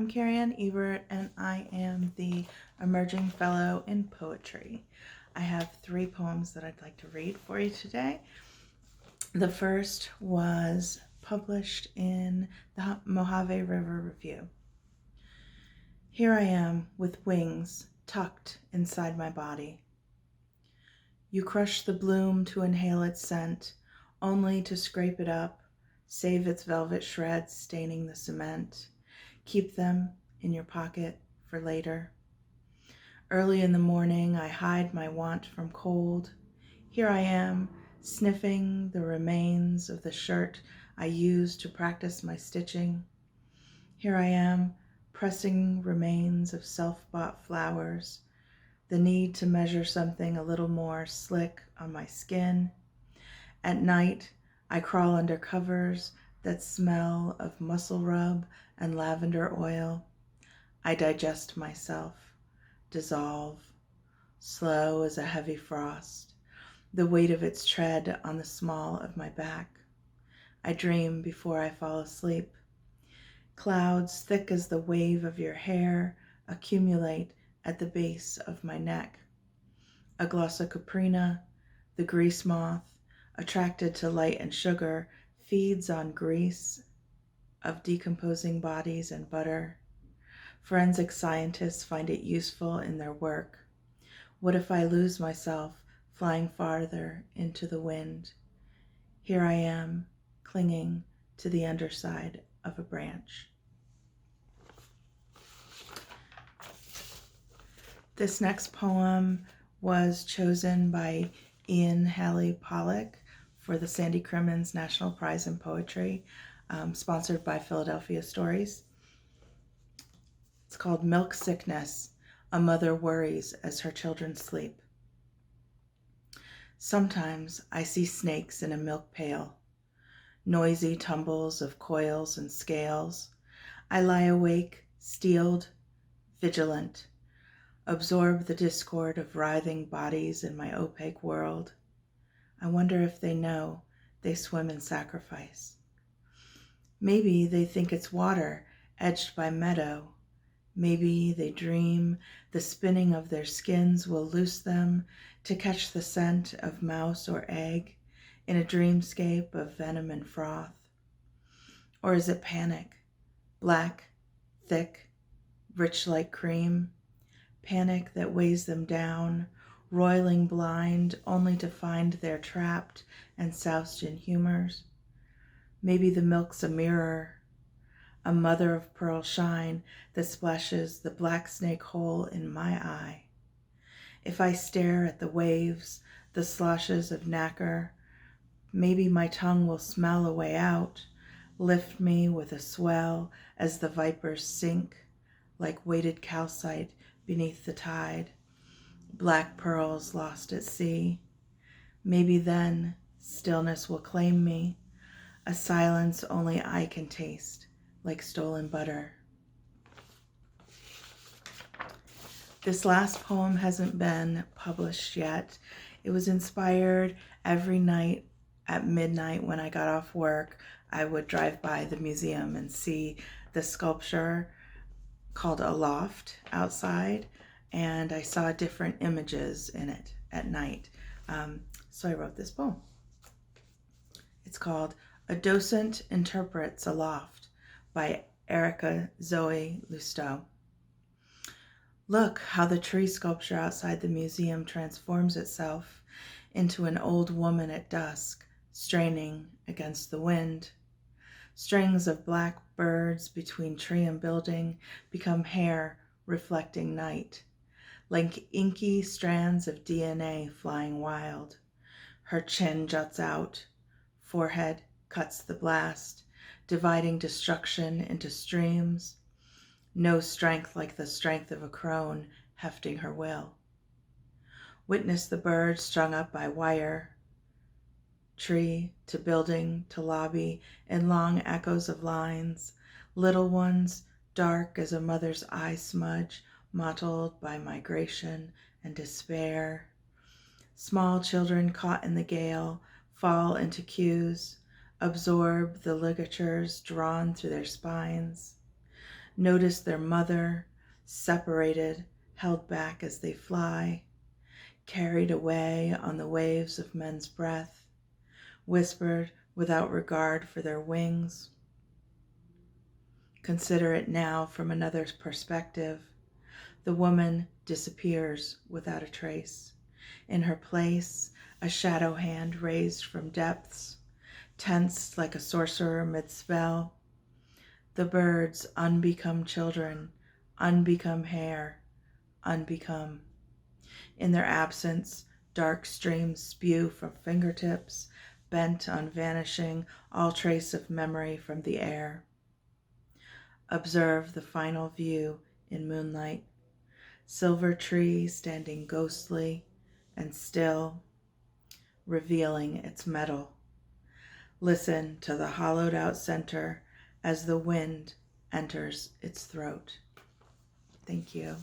I'm Kari Ebert, and I am the Emerging Fellow in Poetry. I have 3 poems that I'd like to read for you today. The first was published in the Mojave River Review. Here I am with wings tucked inside my body. You crush the bloom to inhale its scent, only to scrape it up, save its velvet shreds staining the cement. Keep them in your pocket for later. Early in the morning, I hide my want from cold. Here I am, sniffing the remains of the shirt I used to practice my stitching. Here I am, pressing remains of self-bought flowers, the need to measure something a little more slick on my skin. At night, I crawl under covers that smell of muscle rub and lavender oil. I digest myself, dissolve, slow as a heavy frost, the weight of its tread on the small of my back. I dream before I fall asleep. Clouds thick as the wave of your hair accumulate at the base of my neck. A glossocoprina, the grease moth, attracted to light and sugar, feeds on grease of decomposing bodies and butter. Forensic scientists find it useful in their work. What if I lose myself flying farther into the wind? Here I am, clinging to the underside of a branch. This next poem was chosen by Ian Halley Pollock for the Sandy Crimmins National Prize in Poetry, sponsored by Philadelphia Stories. It's called Milk Sickness. A mother worries as her children sleep. Sometimes I see snakes in a milk pail, noisy tumbles of coils and scales. I lie awake, steeled, vigilant, absorb the discord of writhing bodies in my opaque world. I wonder if they know they swim in sacrifice. Maybe they think it's water edged by meadow. Maybe they dream the spinning of their skins will loose them to catch the scent of mouse or egg in a dreamscape of venom and froth. Or is it panic, black, thick, rich like cream, panic that weighs them down, roiling blind only to find they're trapped and soused in humors? Maybe the milk's a mirror, a mother of pearl shine that splashes the black snake hole in my eye. If I stare at the waves, the sloshes of nacre, maybe my tongue will smell a way out, lift me with a swell as the vipers sink like weighted calcite beneath the tide, black pearls lost at sea. Maybe then stillness will claim me, a silence only I can taste, like stolen butter. This last poem hasn't been published yet. It was inspired every night at midnight when I got off work. I would drive by the museum and see the sculpture called Aloft outside, and I saw different images in it at night. So I wrote this poem. It's called A Docent Interprets Aloft by Erica Zoe Lousteau. Look how the tree sculpture outside the museum transforms itself into an old woman at dusk, straining against the wind. Strings of black birds between tree and building become hair reflecting night, like inky strands of DNA flying wild. Her chin juts out, forehead cuts the blast, dividing destruction into streams. No strength like the strength of a crone hefting her will. Witness the bird strung up by wire, tree to building to lobby in long echoes of lines, little ones dark as a mother's eye smudge, mottled by migration and despair. Small children caught in the gale fall into queues, absorb the ligatures drawn through their spines. Notice their mother, separated, held back as they fly, carried away on the waves of men's breath, whispered without regard for their wings. Consider it now from another perspective. The woman disappears without a trace. In her place, a shadow hand raised from depths, tense like a sorcerer mid-spell. The birds unbecome children, unbecome hair, unbecome. In their absence, dark streams spew from fingertips, bent on vanishing all trace of memory from the air. Observe the final view in moonlight. Silver tree standing ghostly and still, revealing its metal. Listen to the hollowed out center as the wind enters its throat. Thank you.